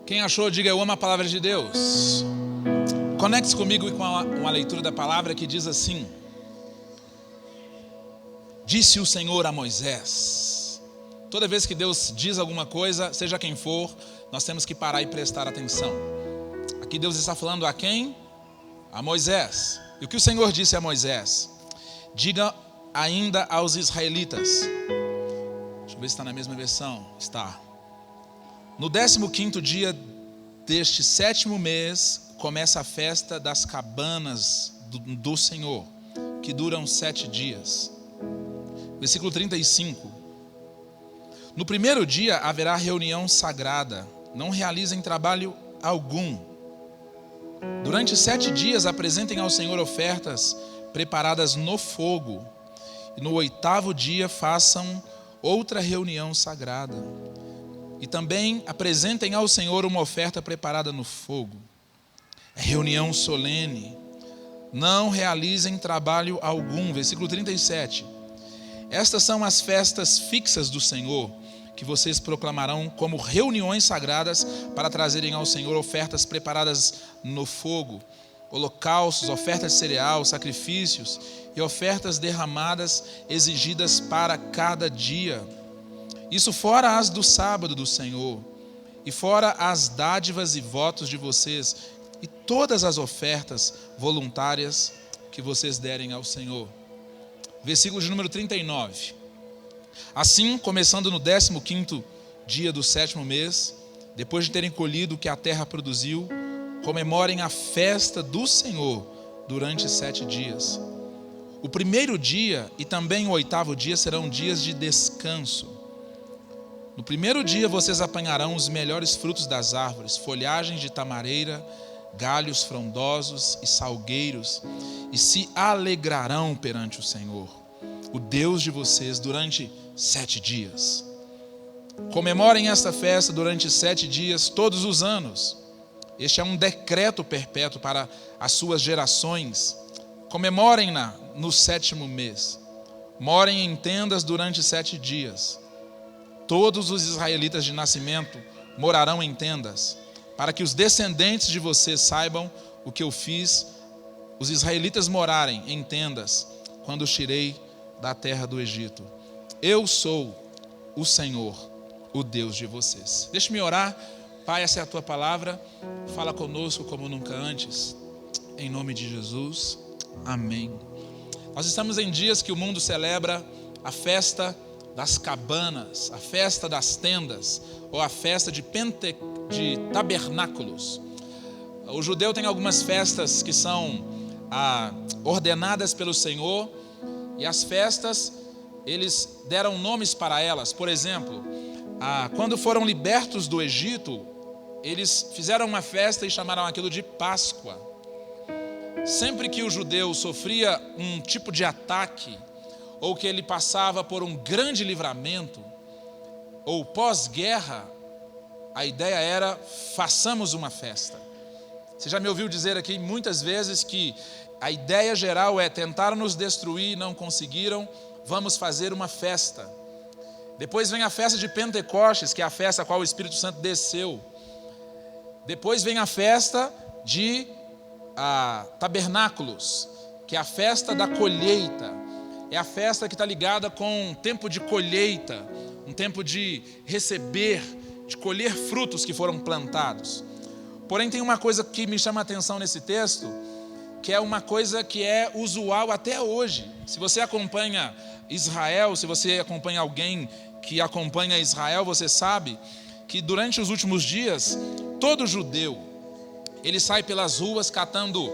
Quem achou, diga eu amo a palavra de Deus. Conecte-se comigo com uma leitura da palavra que diz assim: disse o Senhor a Moisés. Toda vez que Deus diz alguma coisa, seja quem for, nós temos que parar e prestar atenção. Aqui Deus está falando a quem? A Moisés. E o que o Senhor disse a Moisés? Diga ainda aos israelitas. Deixa eu ver se está na mesma versão. Está. No 15º dia deste 7º mês, começa a festa das cabanas do Senhor, que duram 7 dias. Versículo 35. No primeiro dia haverá reunião sagrada, não realizem trabalho algum. Durante 7 dias apresentem ao Senhor ofertas preparadas no fogo. E no 8º dia façam outra reunião sagrada. E também apresentem ao Senhor uma oferta preparada no fogo. É reunião solene. Não realizem trabalho algum. Versículo 37. Estas são as festas fixas do Senhor, que vocês proclamarão como reuniões sagradas para trazerem ao Senhor ofertas preparadas no fogo, holocaustos, ofertas de cereal, sacrifícios e ofertas derramadas exigidas para cada dia. Isso fora as do sábado do Senhor, e fora as dádivas e votos de vocês, e todas as ofertas voluntárias que vocês derem ao Senhor. Versículo de número 39. Assim, começando no 15º dia do 7º mês, depois de terem colhido o que a terra produziu, comemorem a festa do Senhor durante 7 dias. O primeiro dia e também o 8º dia serão dias de descanso. No primeiro dia vocês apanharão os melhores frutos das árvores, folhagens de tamareira, galhos frondosos e salgueiros, e se alegrarão perante o Senhor, o Deus de vocês, durante 7 dias. Comemorem esta festa durante 7 dias todos os anos. Este é um decreto perpétuo para as suas gerações. Comemorem-na no 7º mês. Morem em tendas durante 7 dias. Todos os israelitas de nascimento morarão em tendas, para que os descendentes de vocês saibam o que eu fiz os israelitas morarem em tendas quando os tirei da terra do Egito. Eu sou o Senhor, o Deus de vocês. Deixe-me orar. Pai, essa é a tua palavra. Fala conosco como nunca antes. Em nome de Jesus. Amém. Nós estamos em dias que o mundo celebra a festa das cabanas, a festa das tendas, ou a festa de tabernáculos. O judeu tem algumas festas que são ordenadas pelo Senhor, e as festas, eles deram nomes para elas. Por exemplo, quando foram libertos do Egito, eles fizeram uma festa e chamaram aquilo de Páscoa. Sempre que o judeu sofria um tipo de ataque, ou que ele passava por um grande livramento, ou pós-guerra, a ideia era: façamos uma festa. Você já me ouviu dizer aqui muitas vezes que a ideia geral é: tentaram nos destruir, não conseguiram, vamos fazer uma festa. Depois vem a festa de Pentecostes, que é a festa a qual o Espírito Santo desceu. Depois vem a festa de tabernáculos, que é a festa da colheita. É a festa que está ligada com um tempo de colheita, um tempo de receber, de colher frutos que foram plantados. Porém, tem uma coisa que me chama a atenção nesse texto, que é uma coisa que é usual até hoje. Se você acompanha Israel, se você acompanha alguém que acompanha Israel, você sabe que durante os últimos dias, todo judeu, ele sai pelas ruas catando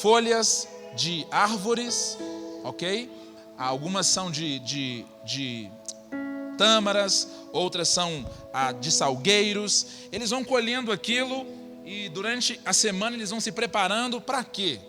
folhas de árvores, ok? Algumas são de tâmaras, outras são de salgueiros. Eles vão colhendo aquilo e durante a semana eles vão se preparando para quê?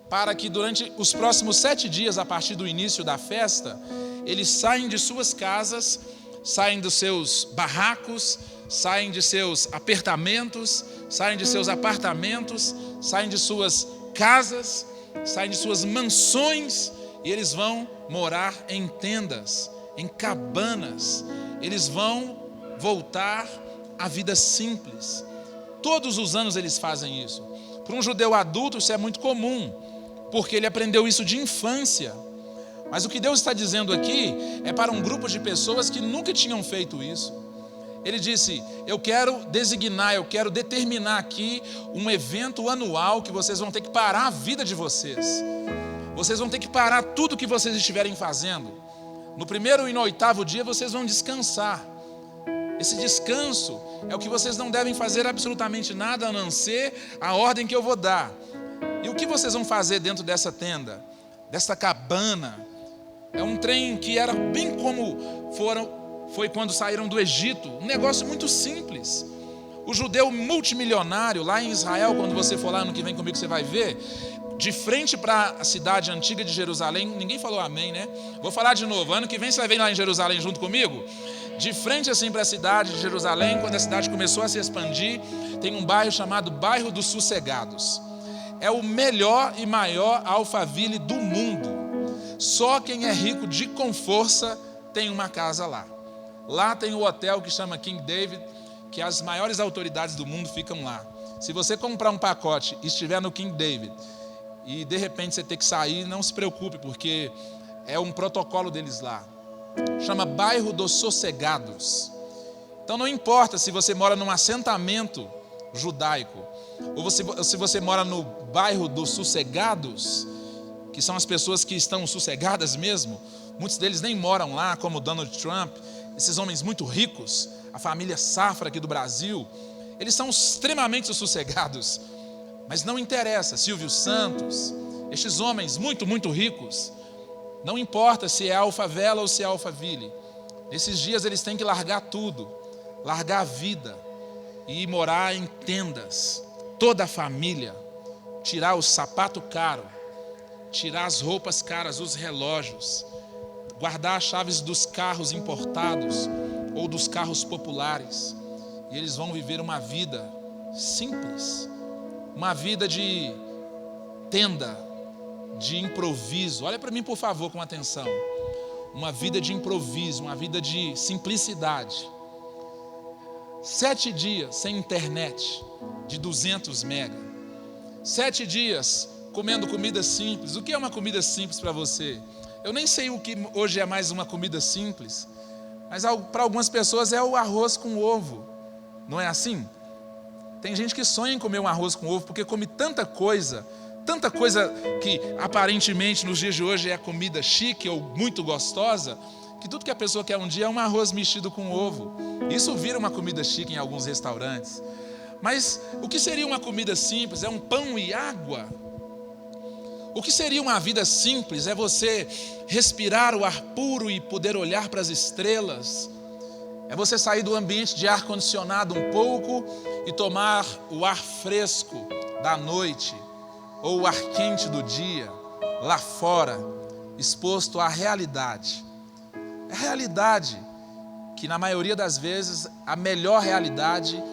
Para que durante os próximos 7 dias, a partir do início da festa, eles saem de suas casas, saem dos seus barracos, saem de seus apertamentos, saem de seus apartamentos, saem de suas casas, saem de suas mansões, e eles vão morar em tendas, em cabanas. Eles vão voltar a vida simples. Todos os anos eles fazem isso. Para um judeu adulto isso é muito comum, porque ele aprendeu isso de infância. Mas o que Deus está dizendo aqui é para um grupo de pessoas que nunca tinham feito isso. Ele disse, eu quero determinar aqui um evento anual que vocês vão ter que parar a vida de vocês. Vocês vão ter que parar tudo que vocês estiverem fazendo. No primeiro e no 8º dia vocês vão descansar. Esse descanso é o que vocês não devem fazer absolutamente nada, a não ser a ordem que eu vou dar. E o que vocês vão fazer dentro dessa tenda, dessa cabana? É um trem que era bem como foi quando saíram do Egito, um negócio muito simples. O judeu multimilionário lá em Israel, quando você for lá ano que vem comigo, você vai ver, de frente para a cidade antiga de Jerusalém, ninguém falou amém, né? Vou falar de novo, ano que vem você vai vir lá em Jerusalém junto comigo? De frente assim para a cidade de Jerusalém, quando a cidade começou a se expandir, tem um bairro chamado Bairro dos Sossegados. É o melhor e maior Alphaville do mundo. Só quem é rico com força tem uma casa lá. Lá tem o hotel que chama King David, que as maiores autoridades do mundo ficam lá. Se você comprar um pacote e estiver no King David e de repente você ter que sair, não se preocupe, porque é um protocolo deles lá. Chama Bairro dos Sossegados. Então não importa se você mora num assentamento judaico ou se você mora no Bairro dos Sossegados, que são as pessoas que estão sossegadas mesmo. Muitos deles nem moram lá, como Donald Trump, esses homens muito ricos, a família Safra aqui do Brasil, eles são extremamente sossegados. Mas não interessa, Silvio Santos, estes homens muito, muito ricos, não importa se é Alphavela ou se é Alphaville, nesses dias eles têm que largar tudo, largar a vida e ir morar em tendas, toda a família, tirar o sapato caro, tirar as roupas caras, os relógios, guardar as chaves dos carros importados ou dos carros populares. E eles vão viver uma vida simples, uma vida de tenda, de improviso. Olha para mim, por favor, com atenção. Uma vida de improviso, uma vida de simplicidade. 7 dias sem internet, de 200 mega. 7 dias comendo comida simples. O que é uma comida simples para você? Eu nem sei o que hoje é mais uma comida simples, mas para algumas pessoas é o arroz com ovo. Não é assim? Tem gente que sonha em comer um arroz com ovo porque come tanta coisa que aparentemente nos dias de hoje é comida chique ou muito gostosa, que tudo que a pessoa quer um dia é um arroz mexido com ovo. Isso vira uma comida chique em alguns restaurantes. Mas o que seria uma comida simples? É um pão e água. O que seria uma vida simples? É você respirar o ar puro e poder olhar para as estrelas. É você sair do ambiente de ar-condicionado um pouco e tomar o ar fresco da noite ou o ar quente do dia, lá fora, exposto à realidade. É a realidade que, na maioria das vezes, a melhor realidade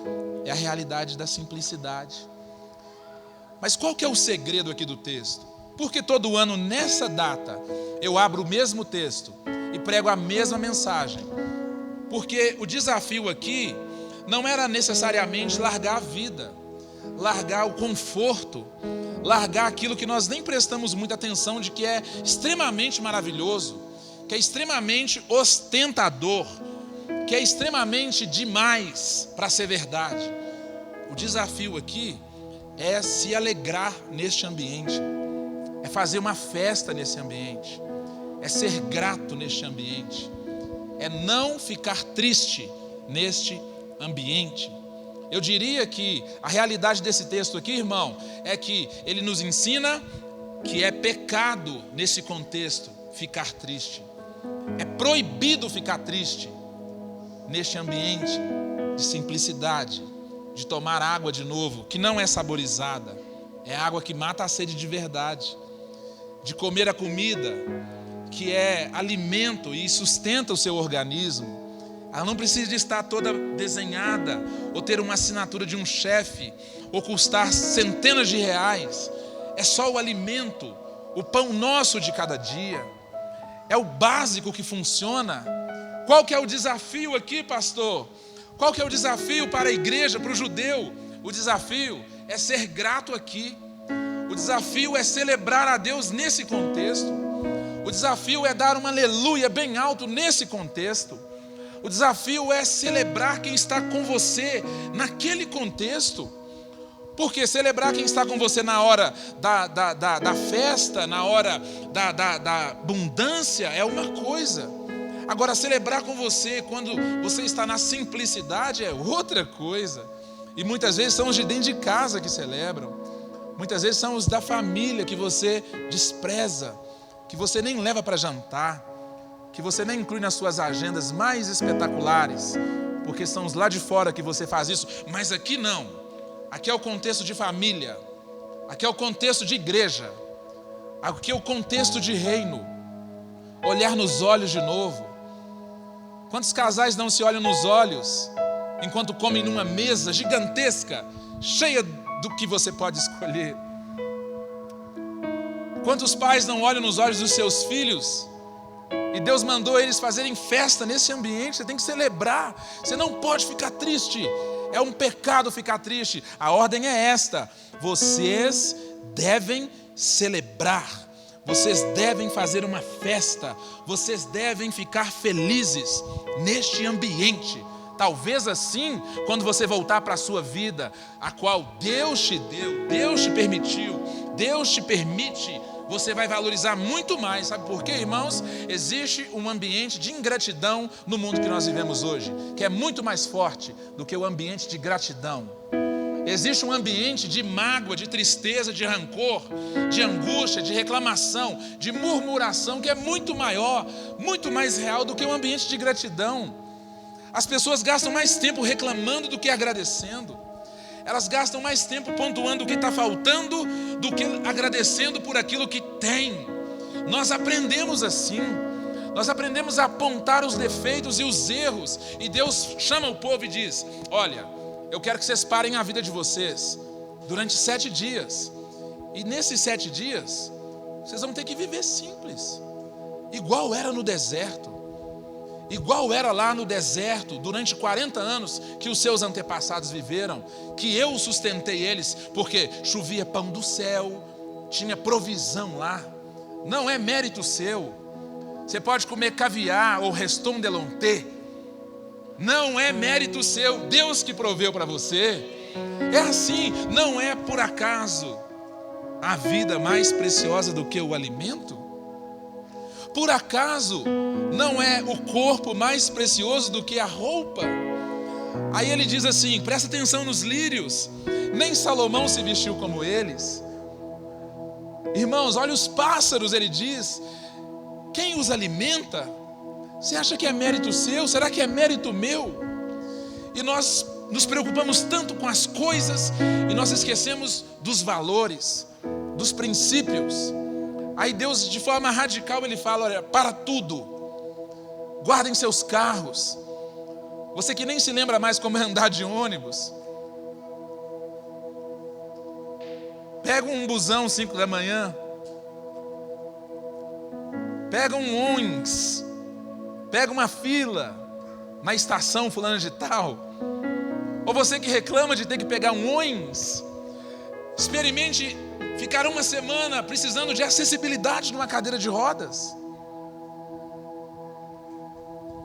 é a realidade da simplicidade. Mas qual que é o segredo aqui do texto? Porque todo ano, nessa data, eu abro o mesmo texto e prego a mesma mensagem. Porque o desafio aqui não era necessariamente largar a vida, largar o conforto, largar aquilo que nós nem prestamos muita atenção de que é extremamente maravilhoso, que é extremamente ostentador, que é extremamente demais para ser verdade. O desafio aqui é se alegrar neste ambiente, é fazer uma festa nesse ambiente, é ser grato neste ambiente, é não ficar triste neste ambiente. Eu diria que a realidade desse texto aqui, irmão, é que ele nos ensina que é pecado nesse contexto ficar triste. É proibido ficar triste neste ambiente de simplicidade, de tomar água de novo, que não é saborizada, é água que mata a sede de verdade, de comer a comida que é alimento e sustenta o seu organismo. Ela não precisa de estar toda desenhada, ou ter uma assinatura de um chefe, ou custar centenas de reais. É só o alimento, o pão nosso de cada dia. É o básico que funciona. Qual que é o desafio aqui, pastor? Qual que é o desafio para a igreja, para o judeu? O desafio é ser grato aqui. O desafio é celebrar a Deus nesse contexto. O desafio é dar uma aleluia bem alto nesse contexto. O desafio é celebrar quem está com você naquele contexto. Porque celebrar quem está com você na hora da festa, na hora da abundância é uma coisa. Agora, celebrar com você quando você está na simplicidade é outra coisa. E muitas vezes são os de dentro de casa que celebram. Muitas vezes são os da família que você despreza, que você nem leva para jantar, que você nem inclui nas suas agendas mais espetaculares, porque são os lá de fora que você faz isso. Mas aqui não. Aqui é o contexto de família. Aqui é o contexto de igreja. Aqui é o contexto de reino. Olhar nos olhos de novo. Quantos casais não se olham nos olhos enquanto comem numa mesa gigantesca, cheia do que você pode escolher? Quantos pais não olham nos olhos dos seus filhos e Deus mandou eles fazerem festa nesse ambiente? Você tem que celebrar, você não pode ficar triste. É um pecado ficar triste. A ordem é esta: vocês devem celebrar, vocês devem fazer uma festa, vocês devem ficar felizes neste ambiente. Talvez assim, quando você voltar para a sua vida, a qual Deus te deu, Deus te permitiu, Deus te permite, você vai valorizar muito mais. Sabe por quê, irmãos? Existe um ambiente de ingratidão no mundo que nós vivemos hoje, que é muito mais forte do que o ambiente de gratidão. Existe um ambiente de mágoa, de tristeza, de rancor, de angústia, de reclamação, de murmuração, que é muito maior, muito mais real do que o ambiente de gratidão. As pessoas gastam mais tempo reclamando do que agradecendo. Elas gastam mais tempo pontuando o que está faltando do que agradecendo por aquilo que tem. Nós aprendemos assim. Nós aprendemos a apontar os defeitos e os erros. E Deus chama o povo e diz: olha, eu quero que vocês parem a vida de vocês durante 7 dias. E nesses 7 dias, vocês vão ter que viver simples. Igual era no deserto. Igual era lá no deserto, durante 40 anos que os seus antepassados viveram, que eu sustentei eles, porque chovia pão do céu, tinha provisão lá. Não é mérito seu. Você pode comer caviar ou reston de lonté. Não é mérito seu, Deus que proveu para você. É assim, não é por acaso a vida mais preciosa do que o alimento? Por acaso não é o corpo mais precioso do que a roupa? Aí ele diz assim, presta atenção nos lírios, nem Salomão se vestiu como eles. Irmãos, olha os pássaros, ele diz, quem os alimenta? Você acha que é mérito seu? Será que é mérito meu? E nós nos preocupamos tanto com as coisas e nós esquecemos dos valores, dos princípios. Aí Deus, de forma radical, ele fala, olha, para tudo, guardem seus carros. Você que nem se lembra mais como é andar de ônibus, pega um busão 5 da manhã, pega um ônibus, pega uma fila na estação fulana de tal. Ou você que reclama de ter que pegar um ônibus, experimente ficar uma semana precisando de acessibilidade numa cadeira de rodas.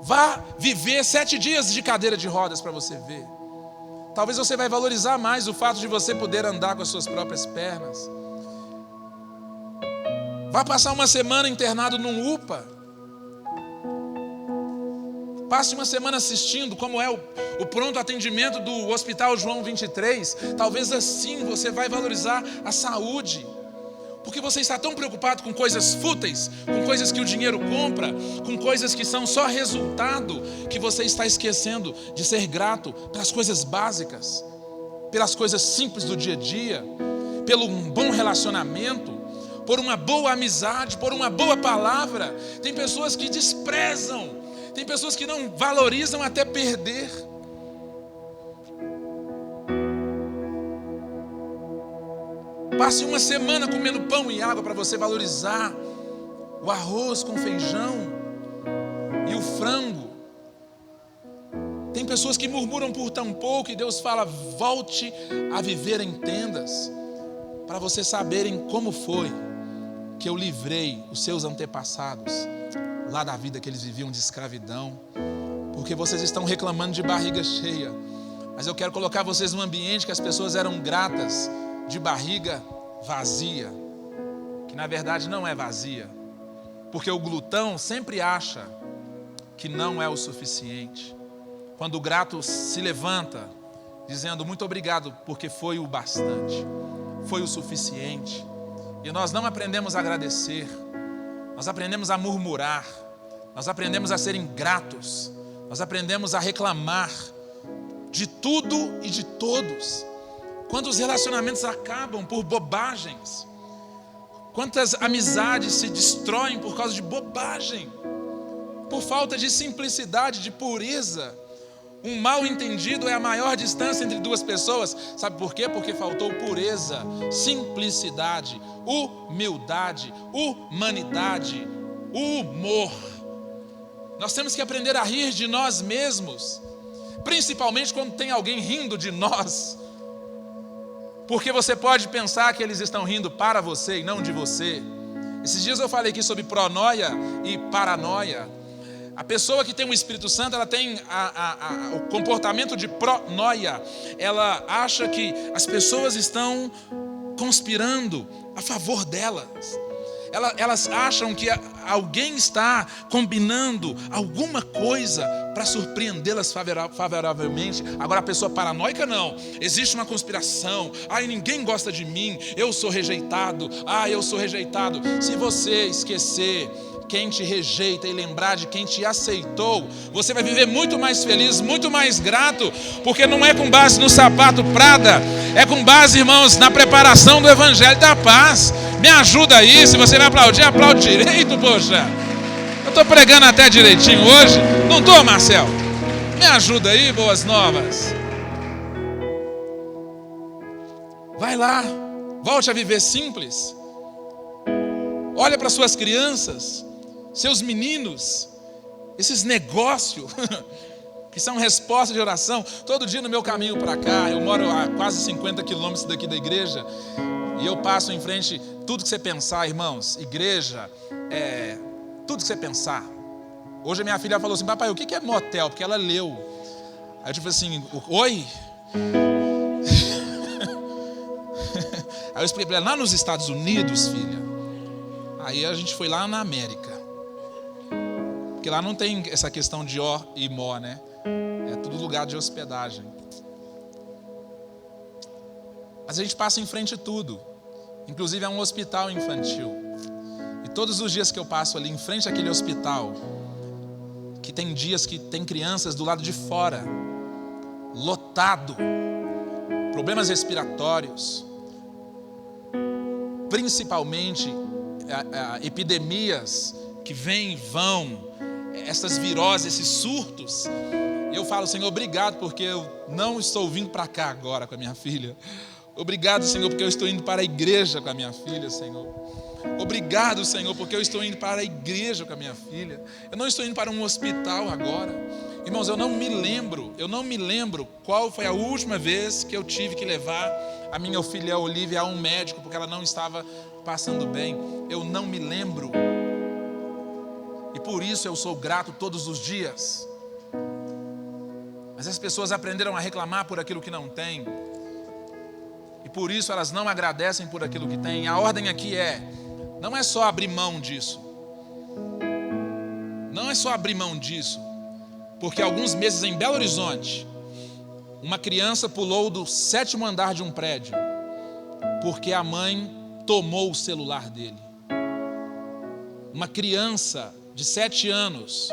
Vá viver 7 dias de cadeira de rodas para você ver. Talvez você vai valorizar mais o fato de você poder andar com as suas próprias pernas. Vá passar uma semana internado num UPA. Passe uma semana assistindo como é o pronto atendimento do Hospital João 23. Talvez assim você vai valorizar a saúde. Porque você está tão preocupado com coisas fúteis, com coisas que o dinheiro compra, com coisas que são só resultado, que você está esquecendo de ser grato pelas coisas básicas, pelas coisas simples do dia a dia, pelo um bom relacionamento, por uma boa amizade, por uma boa palavra. Tem pessoas que desprezam, tem pessoas que não valorizam até perder. Passe uma semana comendo pão e água para você valorizar o arroz com feijão e o frango. Tem pessoas que murmuram por tão pouco e Deus fala: volte a viver em tendas, para vocês saberem como foi que eu livrei os seus antepassados lá da vida que eles viviam de escravidão. Porque vocês estão reclamando de barriga cheia, mas eu quero colocar vocês num ambiente que as pessoas eram gratas, de barriga vazia, que na verdade não é vazia, porque o glutão sempre acha que não é o suficiente. Quando o grato se levanta dizendo: muito obrigado, porque foi o bastante, foi o suficiente. E nós não aprendemos a agradecer, nós aprendemos a murmurar, nós aprendemos a ser ingratos, nós aprendemos a reclamar de tudo e de todos. Quantos relacionamentos acabam por bobagens? Quantas amizades se destroem por causa de bobagem? Por falta de simplicidade, de pureza. Um mal entendido é a maior distância entre duas pessoas. Sabe por quê? Porque faltou pureza, simplicidade, humildade, humanidade, humor. Nós temos que aprender a rir de nós mesmos, principalmente quando tem alguém rindo de nós. Porque você pode pensar que eles estão rindo para você e não de você. Esses dias eu falei aqui sobre pronoia e paranoia. A pessoa que tem o Espírito Santo, ela tem o comportamento de pronoia. Ela acha que as pessoas estão conspirando a favor delas. Elas acham que alguém está combinando alguma coisa para surpreendê-las favoravelmente. Agora a pessoa paranoica não. Existe uma conspiração. Ai, ninguém gosta de mim. Eu sou rejeitado. Eu sou rejeitado. Se você esquecer quem te rejeita e lembrar de quem te aceitou, você vai viver muito mais feliz, muito mais grato, porque não é com base no sapato Prada, é com base, irmãos, na preparação do Evangelho da Paz. Me ajuda aí, se você vai aplaudir, aplaude direito, poxa. Eu estou pregando até direitinho hoje, não estou, Marcel? Me ajuda aí, boas novas. Vai lá, volte a viver simples. Olha para suas crianças, seus meninos, esses negócios que são resposta de oração. Todo dia no meu caminho para cá, eu moro a quase 50 quilômetros daqui da igreja, e eu passo em frente, tudo que você pensar, irmãos, igreja, tudo que você pensar. Hoje a minha filha falou assim: papai, o que é motel? Porque ela leu. Aí eu tipo assim: oi? Aí eu expliquei para ela: lá nos Estados Unidos, filha. Aí a gente foi lá na América, porque lá não tem essa questão de ó e mó, né? É tudo lugar de hospedagem. Mas a gente passa em frente a tudo, inclusive é um hospital infantil. E todos os dias que eu passo ali em frente àquele hospital, que tem dias que tem crianças do lado de fora, lotado, problemas respiratórios, principalmente epidemias que vêm e vão, essas viroses, esses surtos. Eu falo: Senhor, obrigado, porque eu não estou vindo para cá agora com a minha filha. Obrigado, Senhor, porque eu estou indo para a igreja com a minha filha, Senhor. Obrigado, Senhor, porque eu estou indo para a igreja com a minha filha. Eu não estou indo para um hospital agora. Irmãos, eu não me lembro qual foi a última vez que eu tive que levar a minha filha Olivia a um médico porque ela não estava passando bem. Eu não me lembro. E por isso eu sou grato todos os dias. Mas as pessoas aprenderam a reclamar por aquilo que não tem, e por isso elas não agradecem por aquilo que têm. A ordem aqui não é só abrir mão disso. Não é só abrir mão disso. Porque alguns meses em Belo Horizonte, uma criança pulou do 7º andar de um prédio, porque a mãe tomou o celular dele. Uma criança de 7 anos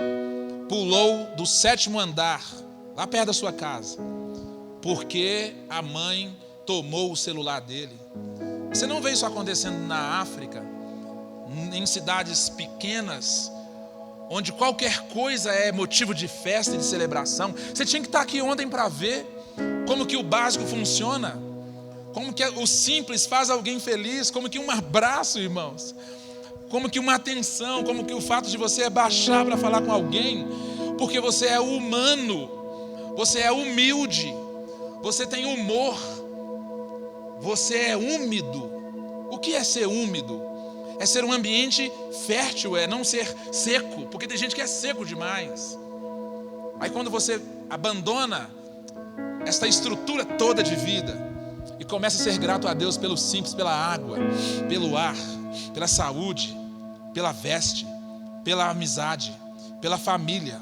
pulou do 7º andar, lá perto da sua casa, porque a mãe tomou o celular dele. Você não vê isso acontecendo na África, em cidades pequenas, onde qualquer coisa é motivo de festa e de celebração. Você tinha que estar aqui ontem para ver como que o básico funciona, como que o simples faz alguém feliz, como que um abraço, irmãos, como que uma atenção, como que o fato de você baixar para falar com alguém, porque você é humano, Você é humilde. Você tem humor. Você é úmido. O que é ser úmido? É ser um ambiente fértil, é não ser seco, porque tem gente que é seco demais. Aí quando você abandona esta estrutura toda de vida e começa a ser grato a Deus pelo simples, pela água, pelo ar, pela saúde, pela veste, pela amizade, pela família,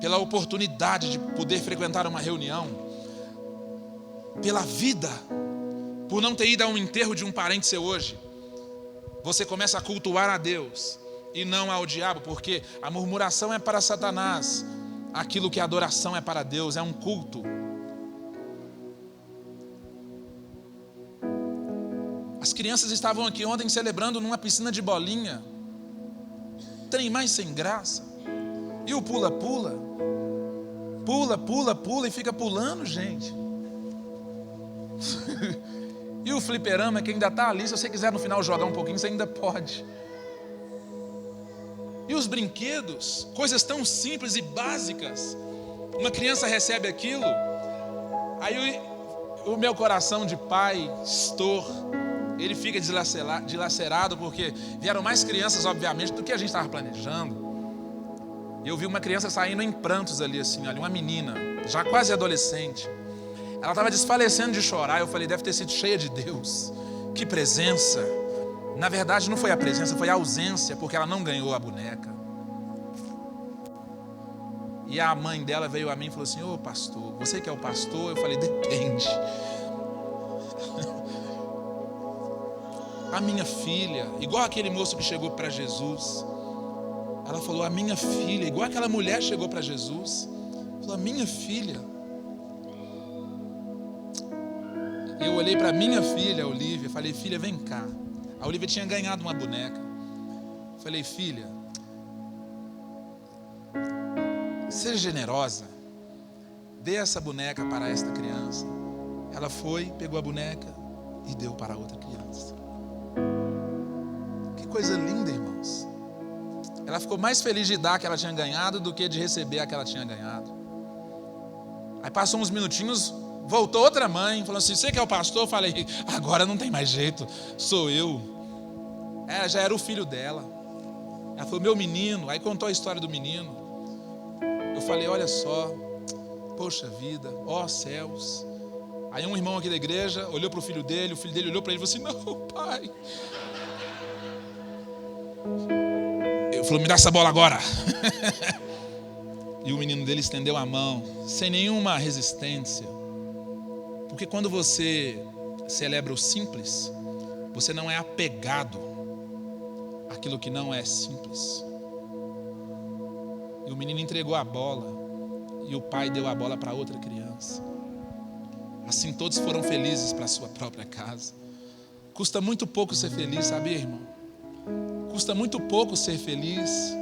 pela oportunidade de poder frequentar uma reunião, pela vida, por não ter ido a um enterro de um parente seu hoje, você começa a cultuar a Deus e não ao diabo, porque a murmuração é para Satanás, aquilo que a adoração é para Deus, é um culto. As crianças estavam aqui ontem celebrando numa piscina de bolinha, trem mais sem graça, e o pula-pula, pula e fica pulando, gente. E o fliperama que ainda está ali, se você quiser no final jogar um pouquinho, você ainda pode. E os brinquedos, coisas tão simples e básicas, uma criança recebe aquilo, aí o meu coração de pai, ele fica dilacerado, porque vieram mais crianças, obviamente, do que a gente estava planejando. E eu vi uma criança saindo em prantos ali, assim, uma menina, já quase adolescente. Ela estava desfalecendo de chorar. Eu falei, deve ter sido cheia de Deus. Que presença. Na verdade não foi a presença, foi a ausência, porque ela não ganhou a boneca. E a mãe dela veio a mim e falou assim, ô pastor, você que é o pastor? Eu falei, depende. A minha filha, igual aquele moço que chegou para Jesus, ela falou, a minha filha, igual aquela mulher chegou para Jesus, falou, a minha filha. Eu olhei para minha filha, a Olivia, falei, filha, vem cá. A Olivia tinha ganhado uma boneca. Falei, filha, seja generosa, dê essa boneca para esta criança. Ela foi, pegou a boneca e deu para outra criança. Que coisa linda, irmãos. Ela ficou mais feliz de dar a que ela tinha ganhado do que de receber a que ela tinha ganhado. Aí passou uns minutinhos, voltou outra mãe, falou assim, você que é o pastor? Eu falei, agora não tem mais jeito, sou eu. Ela já era o filho dela. Ela falou, meu menino. Aí contou a história do menino. Eu falei, olha só, poxa vida, ó céus. Aí um irmão aqui da igreja olhou para o filho dele olhou para ele e falou assim, não, pai. Ele falou, me dá essa bola agora. E o menino dele estendeu a mão, sem nenhuma resistência. Porque quando você celebra o simples, você não é apegado àquilo que não é simples. E o menino entregou a bola, e o pai deu a bola para outra criança. Assim todos foram felizes para a sua própria casa. Custa muito pouco ser feliz, sabe, irmão? Custa muito pouco ser feliz.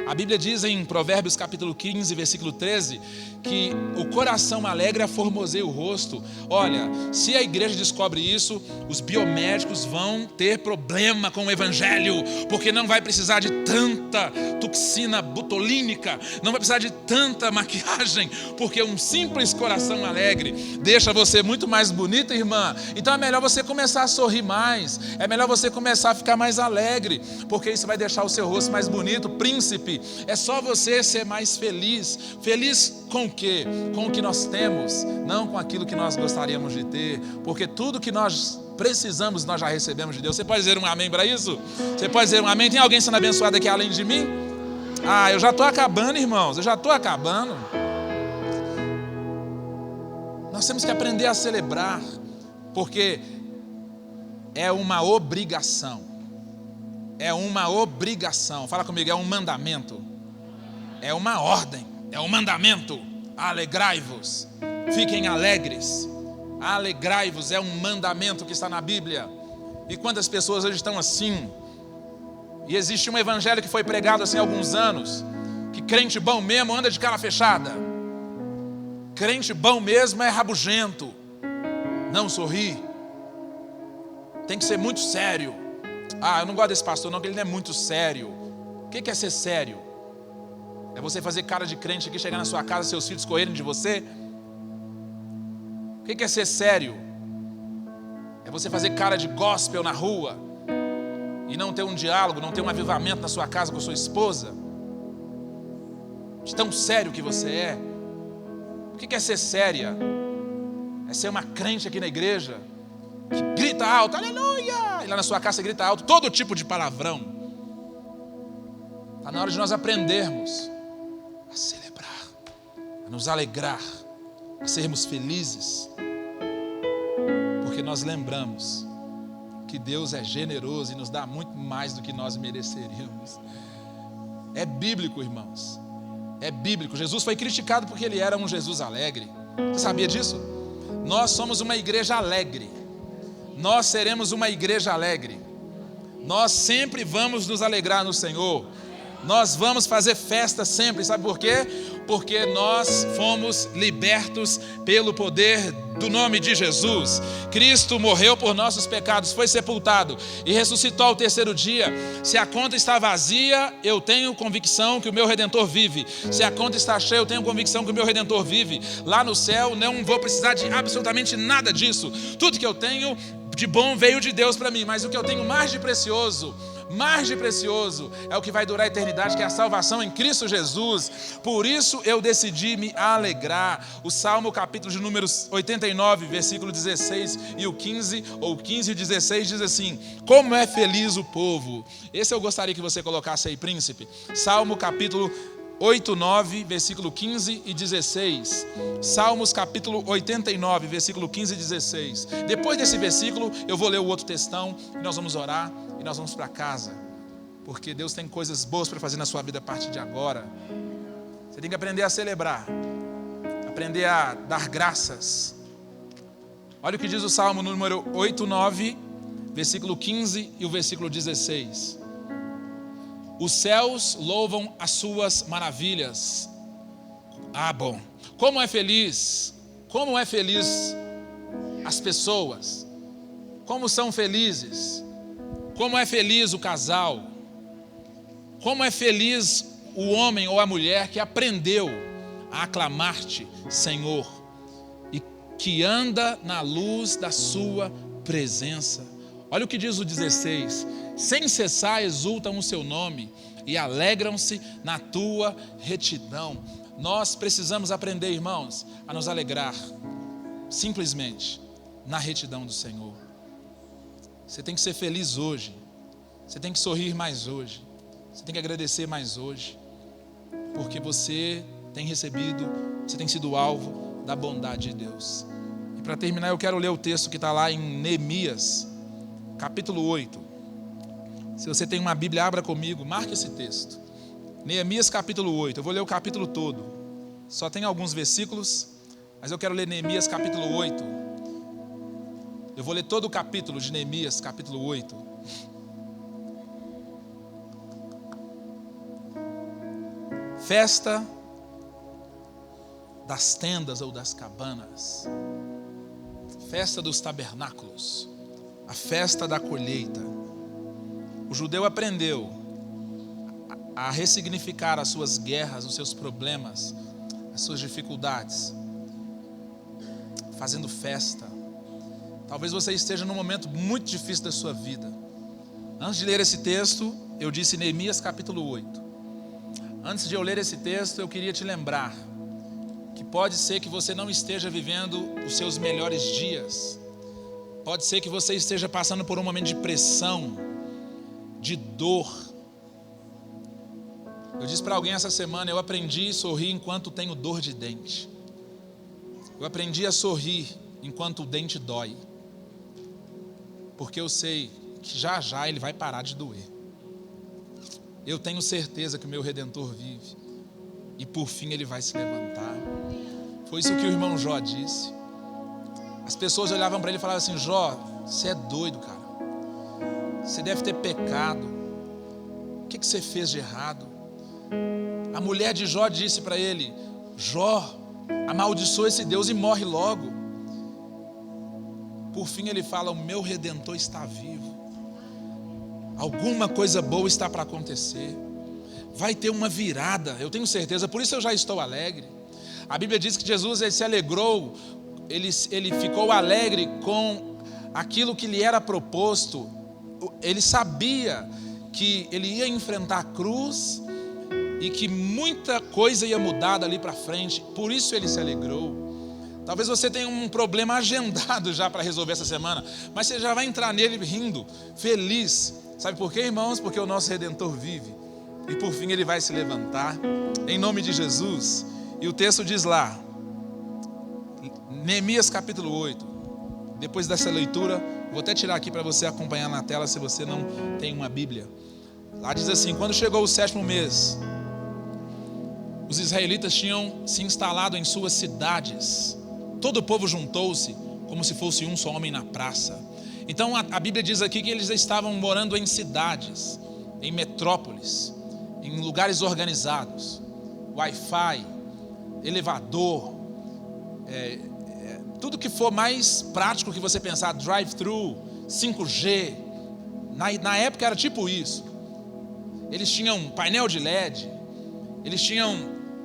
A Bíblia diz em Provérbios capítulo 15, versículo 13, que o coração alegre aformoseia o rosto. Olha, se a igreja descobre isso, os biomédicos vão ter problema com o evangelho, porque não vai precisar de tanta toxina botulínica, não vai precisar de tanta maquiagem, porque um simples coração alegre deixa você muito mais bonita, irmã. Então é melhor você começar a sorrir mais, é melhor você começar a ficar mais alegre, porque isso vai deixar o seu rosto mais bonito. Príncipe, é só você ser mais feliz. Feliz com o quê? Com o que nós temos, não com aquilo que nós gostaríamos de ter, porque tudo que nós precisamos, nós já recebemos de Deus. Você pode dizer um amém para isso? Você pode dizer um amém? Tem alguém sendo abençoado aqui além de mim? Eu já estou acabando, irmãos, eu já estou acabando. Nós temos que aprender a celebrar, porque é uma obrigação. É uma obrigação. Fala comigo, é um mandamento. É uma ordem, é um mandamento. Alegrai-vos, fiquem alegres. Alegrai-vos é um mandamento que está na Bíblia. E quantas pessoas hoje estão assim? E existe um evangelho que foi pregado assim há alguns anos, que crente bom mesmo anda de cara fechada. Crente bom mesmo é rabugento, não sorri, tem que ser muito sério. Eu não gosto desse pastor não, porque ele não é muito sério. O que é ser sério? É você fazer cara de crente aqui, chegar na sua casa, seus filhos correrem de você? O que é ser sério? É você fazer cara de gospel na rua e não ter um diálogo, não ter um avivamento na sua casa com sua esposa? De tão sério que você é. O que é ser séria? É ser uma crente aqui na igreja que grita alto, aleluia! E lá na sua casa você grita alto, todo tipo de palavrão. Está na hora de nós aprendermos a celebrar, a nos alegrar, a sermos felizes. Porque nós lembramos que Deus é generoso e nos dá muito mais do que nós mereceríamos. É bíblico, irmãos. É bíblico. Jesus foi criticado porque ele era um Jesus alegre. Você sabia disso? Nós somos uma igreja alegre. Nós seremos uma igreja alegre. Nós sempre vamos nos alegrar no Senhor. Nós vamos fazer festa sempre. Sabe por quê? Porque nós fomos libertos pelo poder do nome de Jesus. Cristo morreu por nossos pecados, foi sepultado e ressuscitou ao terceiro dia. Se a conta está vazia, eu tenho convicção que o meu Redentor vive. Se a conta está cheia, eu tenho convicção que o meu Redentor vive. Lá no céu não vou precisar de absolutamente nada disso. Tudo que eu tenho de bom veio de Deus para mim, mas o que eu tenho mais de precioso é o que vai durar a eternidade, que é a salvação em Cristo Jesus. Por isso eu decidi me alegrar. O Salmo capítulo de números 89, versículo 16 e o 15, ou 15 e 16 diz assim: como é feliz o povo. Esse eu gostaria que você colocasse aí, príncipe. Salmo capítulo 89, versículo 15 e 16. Salmos capítulo 89, versículo 15 e 16. Depois desse versículo eu vou ler o outro textão e nós vamos orar e nós vamos para casa, porque Deus tem coisas boas para fazer na sua vida a partir de agora. Você tem que aprender a celebrar, aprender a dar graças. Olha o que diz o Salmo número 89, versículo 15 e o versículo 16. Os céus louvam as suas maravilhas. Bom. Como é feliz as pessoas. Como são felizes. Como é feliz o casal. Como é feliz o homem ou a mulher que aprendeu a aclamar-te, Senhor, e que anda na luz da sua presença. Olha o que diz o 16. Sem cessar exultam o seu nome e alegram-se na tua retidão. Nós precisamos aprender, irmãos, a nos alegrar simplesmente na retidão do Senhor. Você tem que ser feliz hoje. Você tem que sorrir mais hoje. Você tem que agradecer mais hoje. Porque você tem recebido, você tem sido alvo da bondade de Deus. E para terminar, eu quero ler o texto que está lá em Neemias, capítulo 8. Se você tem uma Bíblia, abra comigo, marque esse texto. Neemias capítulo 8, eu vou ler o capítulo todo. Só tem alguns versículos, mas eu quero ler Neemias capítulo 8. Eu vou ler todo o capítulo de Neemias capítulo 8. Festa das tendas ou das cabanas. Festa dos tabernáculos. A festa da colheita. O judeu aprendeu a ressignificar as suas guerras, os seus problemas, as suas dificuldades, fazendo festa. Talvez você esteja num momento muito difícil da sua vida. Antes de ler esse texto, eu disse Neemias capítulo 8. Antes de eu ler esse texto, eu queria te lembrar que pode ser que você não esteja vivendo os seus melhores dias. Pode ser que você esteja passando por um momento de pressão, de dor. Eu disse para alguém essa semana, eu aprendi a sorrir enquanto tenho dor de dente. Eu aprendi a sorrir enquanto o dente dói. Porque eu sei que já já ele vai parar de doer. Eu tenho certeza que o meu Redentor vive. E por fim ele vai se levantar. Foi isso que o irmão Jó disse. As pessoas olhavam para ele e falavam assim: Jó, você é doido, cara. Você deve ter pecado. O que você fez de errado? A mulher de Jó disse para ele: Jó, amaldiçoa esse Deus e morre logo. Por fim ele fala: o meu Redentor está vivo. Alguma coisa boa está para acontecer. Vai ter uma virada, eu tenho certeza. Por isso eu já estou alegre. A Bíblia diz que Jesus ele se alegrou ele ficou alegre com aquilo que lhe era proposto. Ele sabia que ele ia enfrentar a cruz e que muita coisa ia mudar dali para frente, por isso ele se alegrou. Talvez você tenha um problema agendado já para resolver essa semana, mas você já vai entrar nele rindo, feliz. Sabe por quê, irmãos? Porque o nosso Redentor vive e por fim ele vai se levantar em nome de Jesus. E o texto diz lá, Neemias capítulo 8. Depois dessa leitura, vou até tirar aqui para você acompanhar na tela se você não tem uma Bíblia. Lá diz assim: quando chegou o 7º mês, os israelitas tinham se instalado em suas cidades. Todo o povo juntou-se como se fosse um só homem na praça. Então a Bíblia diz aqui que eles estavam morando em cidades, em metrópoles, em lugares organizados, Wi-Fi, elevador, tudo que for mais prático que você pensar, drive-thru, 5G, na época era tipo isso. Eles tinham painel de LED, eles tinham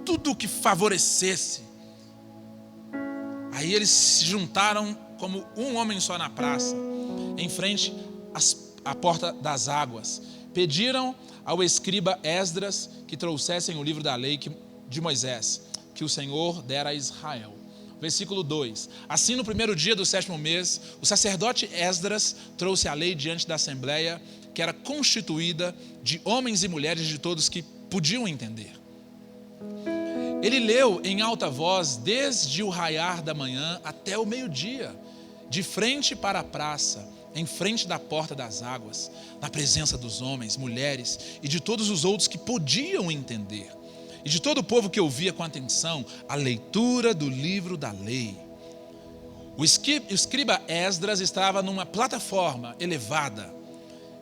tudo que favorecesse. Aí eles se juntaram como um homem só na praça, em frente à porta das águas. Pediram ao escriba Esdras que trouxessem o livro da lei de Moisés, que o Senhor dera a Israel. Versículo 2: assim no primeiro dia do 7º mês, o sacerdote Esdras trouxe a lei diante da assembleia, que era constituída de homens e mulheres de todos que podiam entender. Ele leu em alta voz desde o raiar da manhã até o meio-dia, de frente para a praça, em frente da porta das águas, na presença dos homens, mulheres e de todos os outros que podiam entender, e de todo o povo que ouvia com atenção a leitura do livro da lei. O escriba Esdras estava numa plataforma elevada,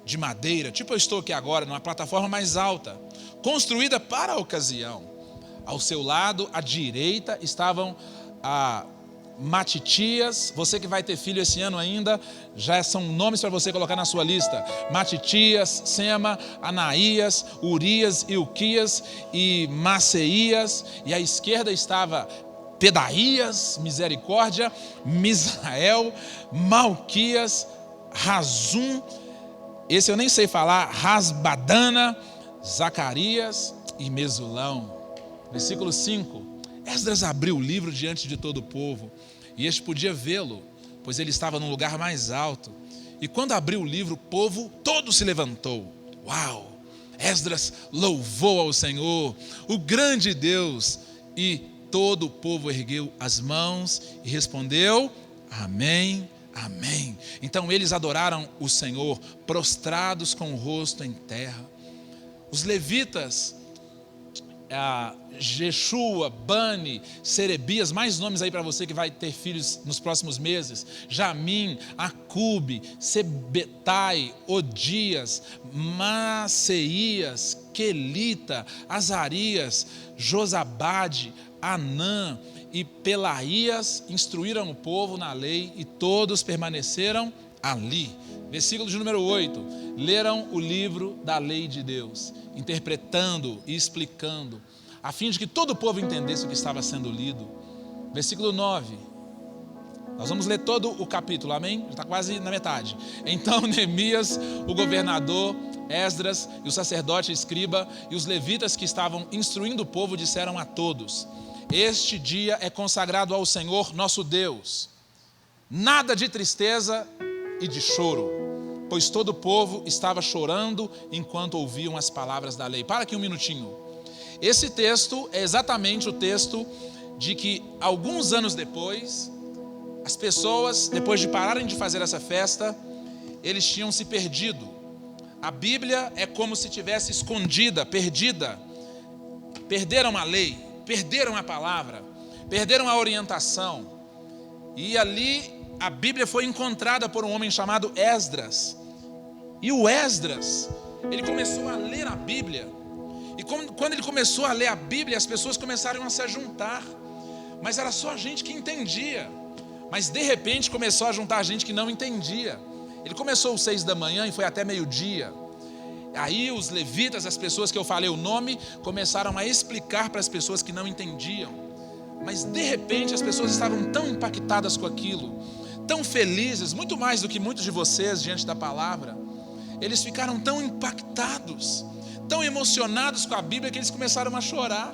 de madeira, tipo eu estou aqui agora, numa plataforma mais alta, construída para a ocasião. Ao seu lado, à direita, estavam Matitias. Você que vai ter filho esse ano ainda, já são nomes para você colocar na sua lista: Matitias, Sema, Anaías, Urias, Ilquias e Maceias. E à esquerda estava Pedaías, misericórdia, Misael, Malquias, Razum, esse eu nem sei falar, Rasbadana, Zacarias e Mesulão. Versículo 5: Esdras abriu o livro diante de todo o povo, e este podia vê-lo, pois ele estava num lugar mais alto. E quando abriu o livro, o povo todo se levantou. Uau! Esdras louvou ao Senhor, o grande Deus, e todo o povo ergueu as mãos e respondeu: amém, amém. Então eles adoraram o Senhor, prostrados com o rosto em terra. Os levitas, Jeshua, Bani, Serebias, mais nomes aí para você que vai ter filhos nos próximos meses: Jamim, Acube, Sebetai, Odias, Maceias, Quelita, Azarias, Josabade, Anã e Pelaías instruíram o povo na lei, e todos permaneceram ali. Versículo de número 8: leram o livro da lei de Deus, interpretando e explicando, a fim de que todo o povo entendesse o que estava sendo lido. Versículo 9, nós vamos ler todo o capítulo, amém? Já está quase na metade. Então Neemias, o governador, Esdras e o sacerdote escriba e os levitas que estavam instruindo o povo disseram a todos: este dia é consagrado ao Senhor nosso Deus, nada de tristeza e de choro, pois todo o povo estava chorando enquanto ouviam as palavras da lei. Para aqui um minutinho. Esse texto é exatamente o texto de que alguns anos depois, as pessoas, depois de pararem de fazer essa festa, eles tinham se perdido. A Bíblia é como se tivesse escondida, perdida. Perderam a lei, perderam a palavra, perderam a orientação. E ali a Bíblia foi encontrada por um homem chamado Esdras. E o Esdras, ele começou a ler a Bíblia. E quando ele começou a ler a Bíblia, as pessoas começaram a se juntar. Mas era só gente que entendia. Mas de repente começou a juntar gente que não entendia. Ele começou às 6 da manhã e foi até meio-dia. Aí os levitas, as pessoas que eu falei o nome, começaram a explicar para as pessoas que não entendiam. Mas de repente as pessoas estavam tão impactadas com aquilo, tão felizes, muito mais do que muitos de vocês diante da palavra. Eles ficaram tão impactados, tão emocionados com a Bíblia, que eles começaram a chorar,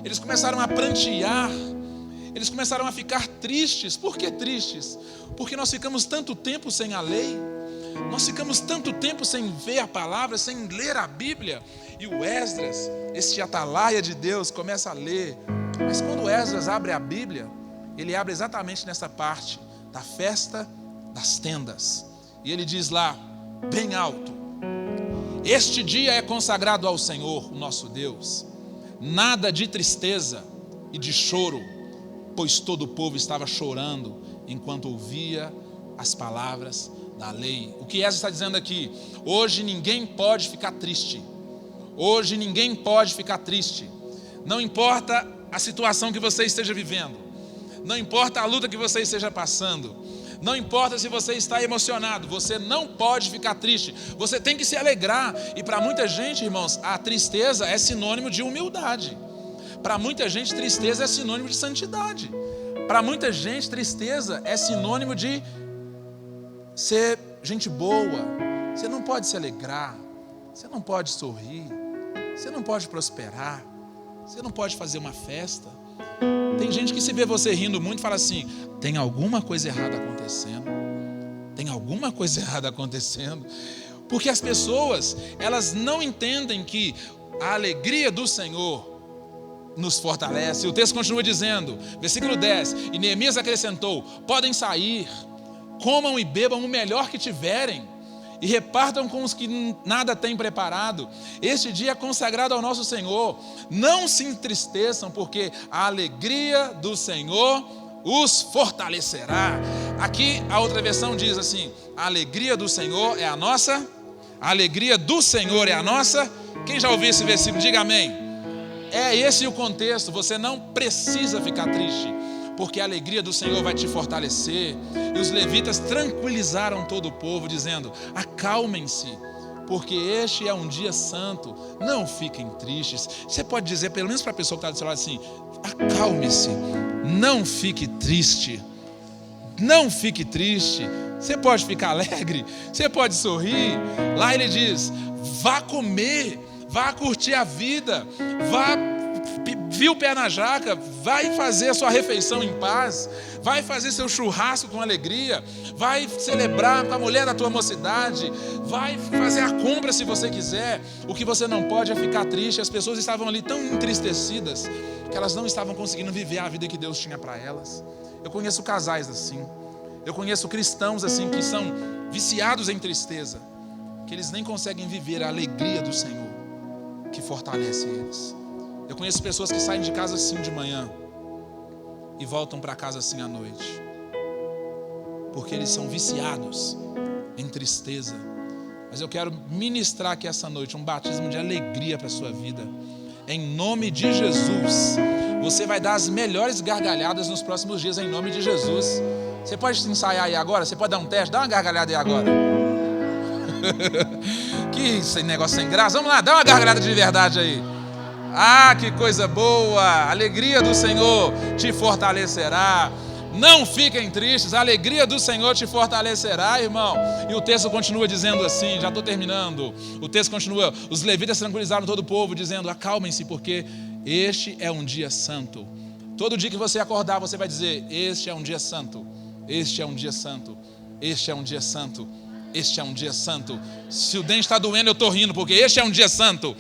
eles começaram a prantear, eles começaram a ficar tristes. Por que tristes? Porque nós ficamos tanto tempo sem a lei, nós ficamos tanto tempo sem ver a palavra, sem ler a Bíblia. E o Esdras, este atalaia de Deus, começa a ler. Mas quando Esdras abre a Bíblia, ele abre exatamente nessa parte da festa das tendas. E ele diz lá, bem alto: este dia é consagrado ao Senhor, o nosso Deus. Nada de tristeza e de choro, pois todo o povo estava chorando enquanto ouvia as palavras da lei. O que Esdras está dizendo aqui? Hoje ninguém pode ficar triste. Hoje ninguém pode ficar triste. Não importa a situação que você esteja vivendo, não importa a luta que você esteja passando, não importa se você está emocionado, você não pode ficar triste. Você tem que se alegrar. E para muita gente, irmãos, a tristeza é sinônimo de humildade. Para muita gente, tristeza é sinônimo de santidade. Para muita gente, tristeza é sinônimo de ser gente boa. Você não pode se alegrar, você não pode sorrir, você não pode prosperar, você não pode fazer uma festa. Tem gente que se vê você rindo muito e fala assim: tem alguma coisa errada acontecendo. Tem alguma coisa errada acontecendo. Porque as pessoas, elas não entendem que a alegria do Senhor nos fortalece. O texto continua dizendo, versículo 10: e Neemias acrescentou: podem sair, comam e bebam o melhor que tiverem, e repartam com os que nada têm preparado. Este dia é consagrado ao nosso Senhor. Não se entristeçam, porque a alegria do Senhor os fortalecerá. Aqui a outra versão diz assim: a alegria do Senhor é a nossa. A alegria do Senhor é a nossa. Quem já ouviu esse versículo, diga amém. É esse o contexto. Você não precisa ficar triste, porque a alegria do Senhor vai te fortalecer. E os levitas tranquilizaram todo o povo, dizendo: acalmem-se, porque este é um dia santo, não fiquem tristes. Você pode dizer, pelo menos para a pessoa que está do seu lado, assim: acalme-se, não fique triste, não fique triste. Você pode ficar alegre, você pode sorrir. Lá ele diz: vá comer, vá curtir a vida, vá vir o pé na jaca, vai fazer a sua refeição em paz, vai fazer seu churrasco com alegria, vai celebrar com a mulher da tua mocidade, vai fazer a compra se você quiser. O que você não pode é ficar triste. As pessoas estavam ali tão entristecidas que elas não estavam conseguindo viver a vida que Deus tinha para elas. Eu conheço casais assim, eu conheço cristãos assim que são viciados em tristeza, que eles nem conseguem viver a alegria do Senhor que fortalece eles. Eu conheço pessoas que saem de casa assim de manhã e voltam para casa assim à noite, porque eles são viciados em tristeza. Mas eu quero ministrar aqui essa noite um batismo de alegria para a sua vida. Em nome de Jesus, você vai dar as melhores gargalhadas nos próximos dias, em nome de Jesus. Você pode ensaiar aí agora? Você pode dar um teste? Dá uma gargalhada aí agora. Que negócio sem graça. Vamos lá, dá uma gargalhada de verdade aí. Ah, que coisa boa! A alegria do Senhor te fortalecerá. Não fiquem tristes, a alegria do Senhor te fortalecerá, irmão. E o texto continua dizendo assim, já estou terminando. O texto continua: os levitas tranquilizaram todo o povo, dizendo: acalmem-se, porque este é um dia santo. Todo dia que você acordar, você vai dizer: este é um dia santo, este é um dia santo, este é um dia santo. Este é um dia santo. Se o dente está doendo, eu estou rindo, porque este é um dia santo.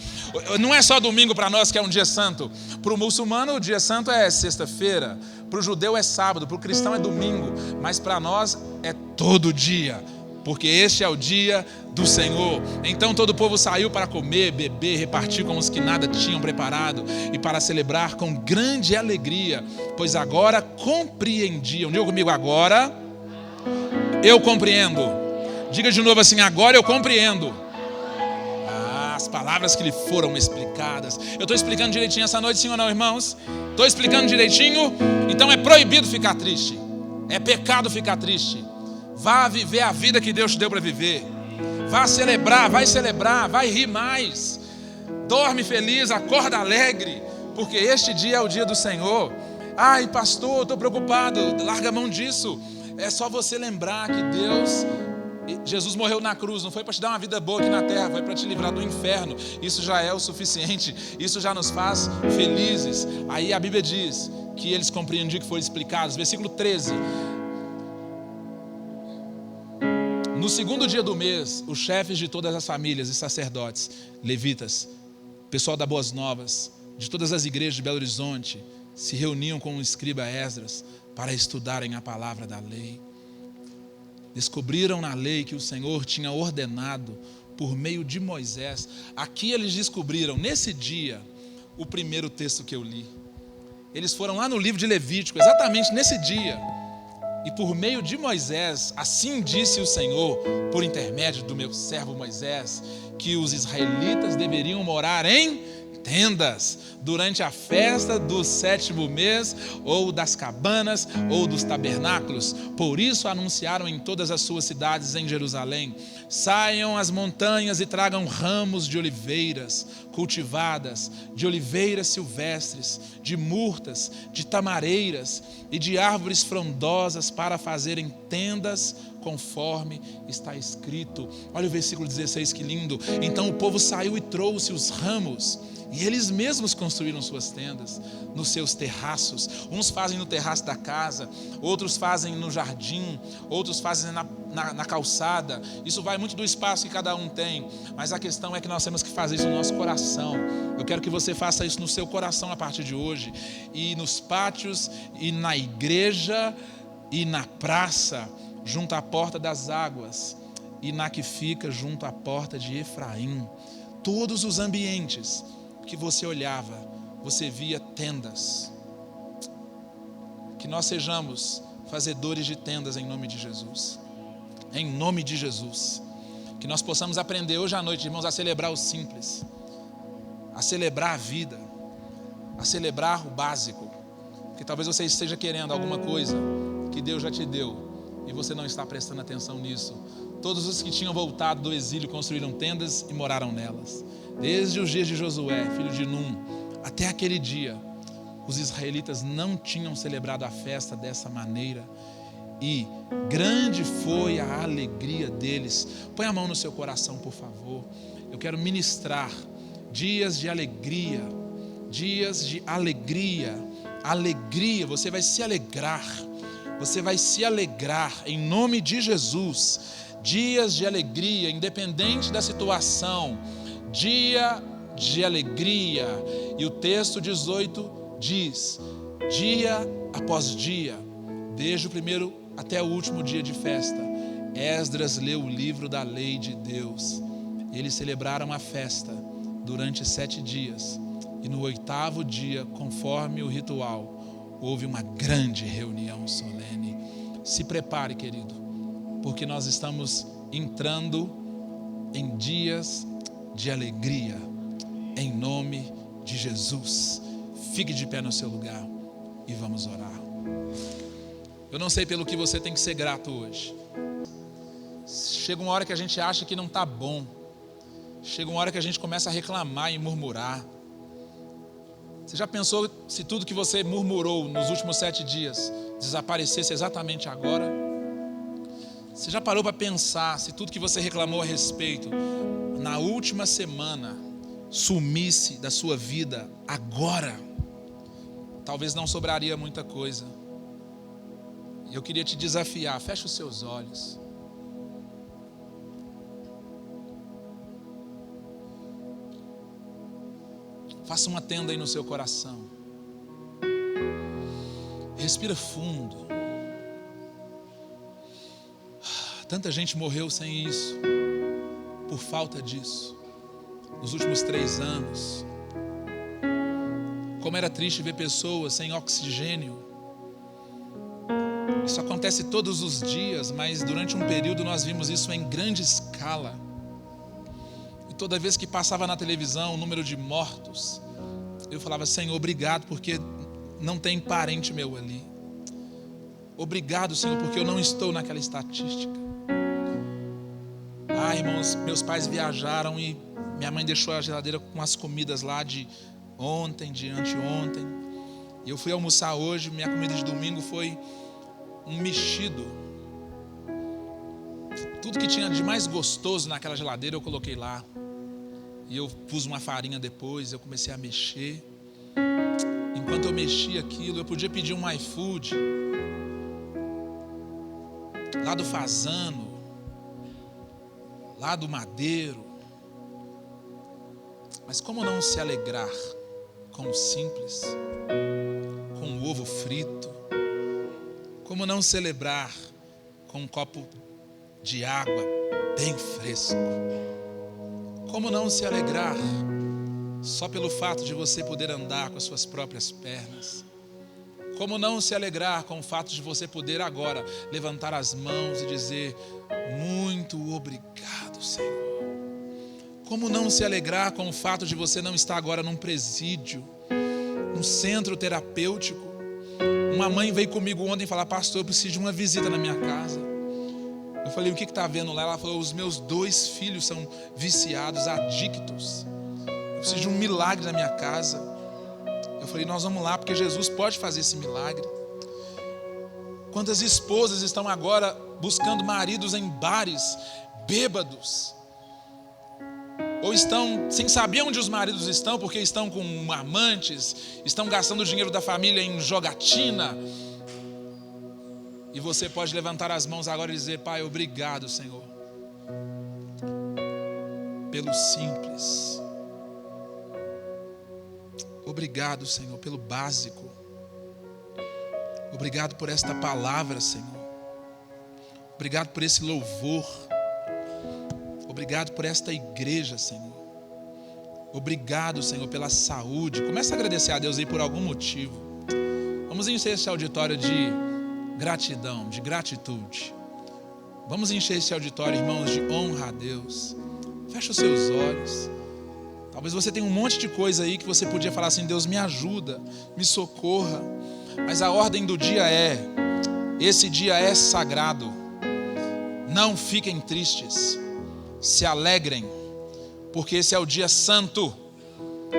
Não é só domingo para nós que é um dia santo. Para o muçulmano, o dia santo é sexta-feira. Para o judeu é sábado. Para o cristão é domingo. Mas para nós é todo dia, porque este é o dia do Senhor. Então todo o povo saiu para comer, beber, repartir com os que nada tinham preparado e para celebrar com grande alegria, pois agora compreendiam. Diga comigo: agora eu compreendo. Diga de novo assim: agora eu compreendo. As palavras que lhe foram explicadas. Eu estou explicando direitinho essa noite, sim ou não, irmãos? Estou explicando direitinho? Então é proibido ficar triste. É pecado ficar triste. Vá viver a vida que Deus te deu para viver. Vá celebrar, vai rir mais. Dorme feliz, acorda alegre, porque este dia é o dia do Senhor. Ai, pastor, estou preocupado. Larga a mão disso. É só você lembrar que Jesus morreu na cruz, não foi para te dar uma vida boa aqui na terra, foi para te livrar do inferno. Isso já é o suficiente, isso já nos faz felizes. Aí a Bíblia diz que eles compreendiam que foi explicado, versículo 13. No segundo dia do mês, os chefes de todas as famílias e sacerdotes, levitas, pessoal da Boas Novas, de todas as igrejas de Belo Horizonte, se reuniam com o escriba Esdras para estudarem a palavra da lei. Descobriram na lei que o Senhor tinha ordenado por meio de Moisés. Aqui eles descobriram, nesse dia, o primeiro texto que eu li. Eles foram lá no livro de Levítico, exatamente nesse dia. E por meio de Moisés, assim disse o Senhor, por intermédio do meu servo Moisés, que os israelitas deveriam morar em tendas durante a festa do 7º mês, ou das cabanas, ou dos tabernáculos. Por isso anunciaram em todas as suas cidades em Jerusalém: saiam às montanhas e tragam ramos de oliveiras cultivadas, de oliveiras silvestres, de murtas, de tamareiras e de árvores frondosas, para fazerem tendas conforme está escrito. Olha o versículo 16, que lindo. Então o povo saiu e trouxe os ramos, e eles mesmos construíram suas tendas nos seus terraços. Uns fazem no terraço da casa, outros fazem no jardim, outros fazem na calçada. Isso vai muito do espaço que cada um tem, mas a questão é que nós temos que fazer isso no nosso coração. Eu quero que você faça isso no seu coração a partir de hoje, e nos pátios, e na igreja, e na praça, junto à porta das águas, e na que fica junto à porta de Efraim. Todos os ambientes que você olhava, você via tendas. Que nós sejamos fazedores de tendas em nome de Jesus. Em nome de Jesus. Que nós possamos aprender hoje à noite, irmãos, a celebrar o simples, a celebrar a vida, a celebrar o básico. Que talvez você esteja querendo alguma coisa que Deus já te deu e você não está prestando atenção nisso. Todos os que tinham voltado do exílio construíram tendas e moraram nelas. Desde os dias de Josué, filho de Num, até aquele dia, os israelitas não tinham celebrado a festa dessa maneira, e grande foi a alegria deles. Põe a mão no seu coração, por favor. Eu quero ministrar dias de alegria, dias de alegria. Alegria, você vai se alegrar. Você vai se alegrar em nome de Jesus. Dias de alegria, independente da situação. Dia de alegria. E o texto 18 diz: dia após dia, desde o primeiro até o último dia de festa, Esdras leu o livro da lei de Deus. Eles celebraram a festa durante 7 dias. E no 8º dia, conforme o ritual, houve uma grande reunião solene. Se prepare, querido, porque nós estamos entrando em dias de alegria, em nome de Jesus. Fique de pé no seu lugar e vamos orar. Eu não sei pelo que você tem que ser grato hoje. Chega uma hora que a gente acha que não está bom. Chega uma hora que a gente começa a reclamar e murmurar. Você já pensou se tudo que você murmurou nos últimos 7 dias desaparecesse exatamente agora? Você já parou para pensar se tudo que você reclamou a respeito na última semana sumisse da sua vida agora? Talvez não sobraria muita coisa. E eu queria te desafiar, feche os seus olhos. Faça uma tenda aí no seu coração. Respira fundo. Tanta gente morreu sem isso, por falta disso, nos últimos 3 anos. Como era triste ver pessoas sem oxigênio. Isso acontece todos os dias, mas durante um período nós vimos isso em grande escala. E toda vez que passava na televisão o número de mortos, eu falava: Senhor, obrigado porque não tem parente meu ali. Obrigado, Senhor, porque eu não estou naquela estatística. Irmãos, meus pais viajaram e minha mãe deixou a geladeira com as comidas lá de ontem, de anteontem. E eu fui almoçar hoje, minha comida de domingo foi um mexido. Tudo que tinha de mais gostoso naquela geladeira eu coloquei lá. E eu pus uma farinha depois, eu comecei a mexer. Enquanto eu mexia aquilo, eu podia pedir um iFood lá do Fazano, lá do Madeiro. Mas como não se alegrar com o simples, com o ovo frito? Como não celebrar com um copo de água bem fresco? Como não se alegrar só pelo fato de você poder andar com as suas próprias pernas? Como não se alegrar com o fato de você poder agora levantar as mãos e dizer: muito obrigado, Senhor. Como não se alegrar com o fato de você não estar agora num presídio, num centro terapêutico. Uma mãe veio comigo ontem falar: pastor, eu preciso de uma visita na minha casa. Eu falei: o que está vendo lá? Ela falou: os meus 2 filhos são viciados, adictos. Eu preciso de um milagre na minha casa. Eu falei: nós vamos lá, porque Jesus pode fazer esse milagre. Quantas esposas estão agora buscando maridos em bares, bêbados, ou estão sem saber onde os maridos estão, porque estão com amantes, estão gastando o dinheiro da família em jogatina. E você pode levantar as mãos agora e dizer: Pai, obrigado, Senhor, pelo simples. Obrigado, Senhor, pelo básico. Obrigado por esta palavra, Senhor. Obrigado por esse louvor. Obrigado por esta igreja, Senhor. Obrigado, Senhor, pela saúde. Comece a agradecer a Deus aí por algum motivo. Vamos encher esse auditório de gratidão, de gratitude. Vamos encher esse auditório, irmãos, de honra a Deus. Feche os seus olhos. Talvez você tenha um monte de coisa aí que você podia falar assim: Deus, me ajuda, me socorra. Mas a ordem do dia é: esse dia é sagrado. Não fiquem tristes, se alegrem, porque esse é o dia santo.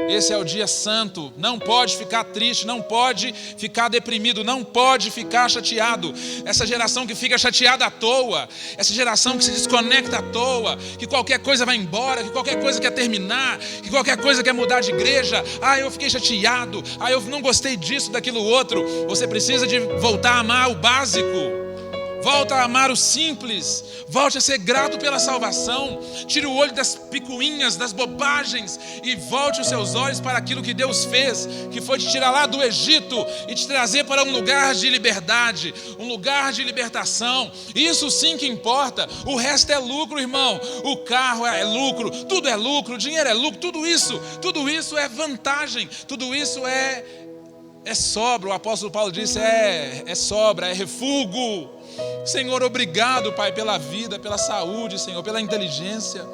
Esse é o dia santo. Não pode ficar triste, não pode ficar deprimido, não pode ficar chateado. Essa geração que fica chateada à toa, essa geração que se desconecta à toa, que qualquer coisa vai embora, que qualquer coisa quer terminar, que qualquer coisa quer mudar de igreja. Ah, eu fiquei chateado, ah, eu não gostei disso, daquilo outro. Você precisa de voltar a amar o básico. Volta a amar o simples. Volte a ser grato pela salvação. Tire o olho das picuinhas, das bobagens, e volte os seus olhos para aquilo que Deus fez, que foi te tirar lá do Egito e te trazer para um lugar de liberdade, um lugar de libertação. Isso sim que importa. O resto é lucro, irmão. O carro é lucro, tudo é lucro, o dinheiro é lucro, tudo isso é vantagem, tudo isso é sobra. O apóstolo Paulo disse: é sobra, é refúgio. Senhor, obrigado, Pai, pela vida, pela saúde, Senhor, pela inteligência.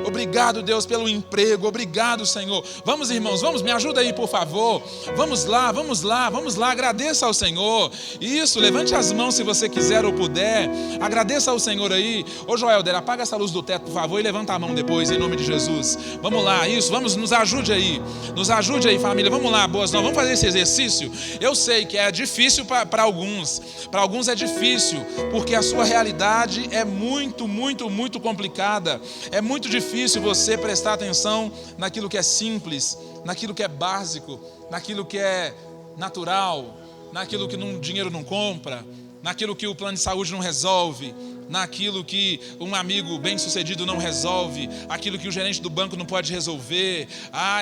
Obrigado, Deus, pelo emprego. Obrigado, Senhor. Vamos, irmãos, vamos, me ajuda aí, por favor. Vamos lá, agradeça ao Senhor. Isso, levante as mãos se você quiser ou puder. Agradeça ao Senhor aí. Ô Joelder, apaga essa luz do teto, por favor, e levanta a mão depois, em nome de Jesus. Vamos lá, isso, vamos, nos ajude aí, família. Vamos lá, boas novas, vamos fazer esse exercício. Eu sei que é difícil para alguns é difícil, porque a sua realidade é muito, muito, muito complicada. É muito difícil você prestar atenção naquilo que é simples, naquilo que é básico, naquilo que é natural, naquilo que dinheiro não compra, naquilo que o plano de saúde não resolve, naquilo que um amigo bem-sucedido não resolve, aquilo que o gerente do banco não pode resolver,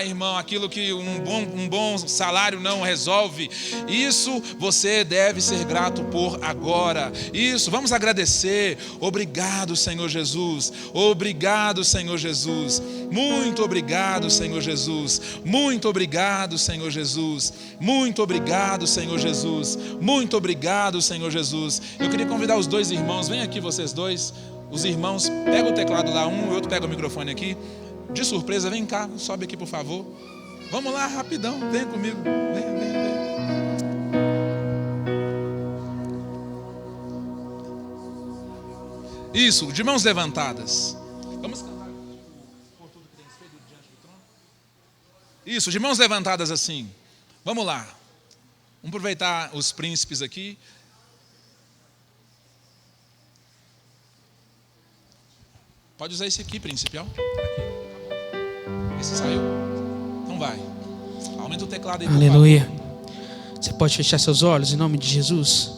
irmão, aquilo que um bom salário não resolve. Isso você deve ser grato por agora. Isso, vamos agradecer. Obrigado, Senhor Jesus. Obrigado, Senhor Jesus. Muito obrigado, Senhor Jesus. Muito obrigado, Senhor Jesus. Muito obrigado, Senhor Jesus. Muito obrigado, Senhor Jesus. Eu queria convidar os 2 irmãos, vem aqui vocês 2, os irmãos, pega o teclado lá, um e outro pega o microfone aqui, de surpresa, vem cá, sobe aqui por favor. Vamos lá, rapidão, vem comigo, vem. Isso, de mãos levantadas. Vamos cantar por tudo que tens feito diante do trono? Isso, de mãos levantadas assim. Vamos lá. Vamos aproveitar os príncipes aqui. Pode usar esse aqui, príncipe, ó. Esse saiu. Então vai. Aumenta o teclado aí. Aleluia. Você pode fechar seus olhos em nome de Jesus?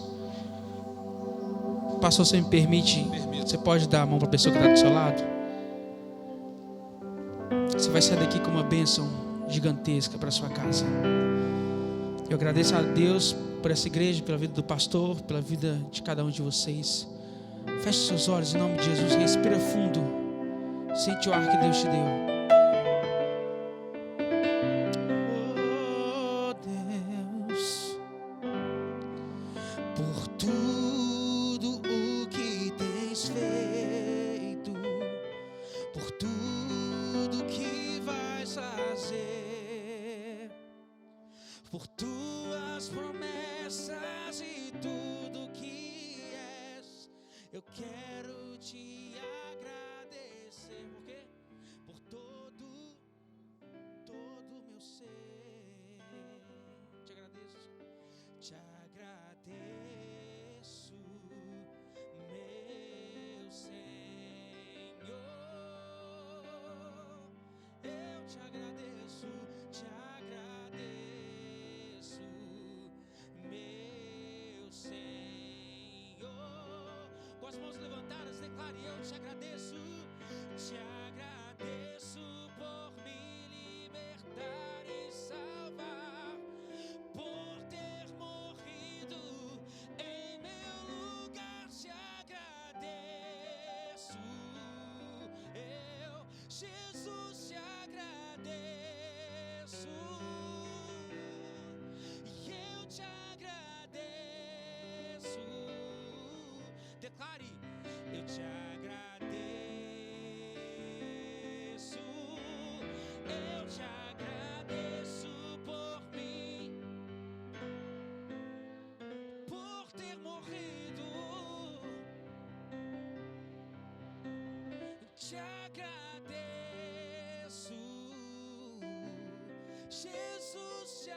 Pastor, você me permite? Você pode dar a mão para a pessoa que está do seu lado? Você vai sair daqui com uma bênção gigantesca para sua casa. Eu agradeço a Deus por essa igreja, pela vida do pastor, pela vida de cada um de vocês. Feche seus olhos em nome de Jesus. Respira fundo. Sente o ar que Deus te deu. Oh Deus, por tudo o que tens feito, por tudo que vais fazer, por tuas promessas e tudo que és, eu quero te agradecer. Por quê? Por todo meu ser. Te agradeço, te agradeço, meu Senhor. Eu te agradeço, meu Senhor. Com as mãos levantadas, declare: eu te agradeço por me libertar e salvar, por ter morrido em meu lugar. Te agradeço, eu, Jesus, te agradeço. Eu te agradeço. Declare: eu te agradeço. Eu te agradeço por mim, por ter morrido. Te agradeço, Jesus, te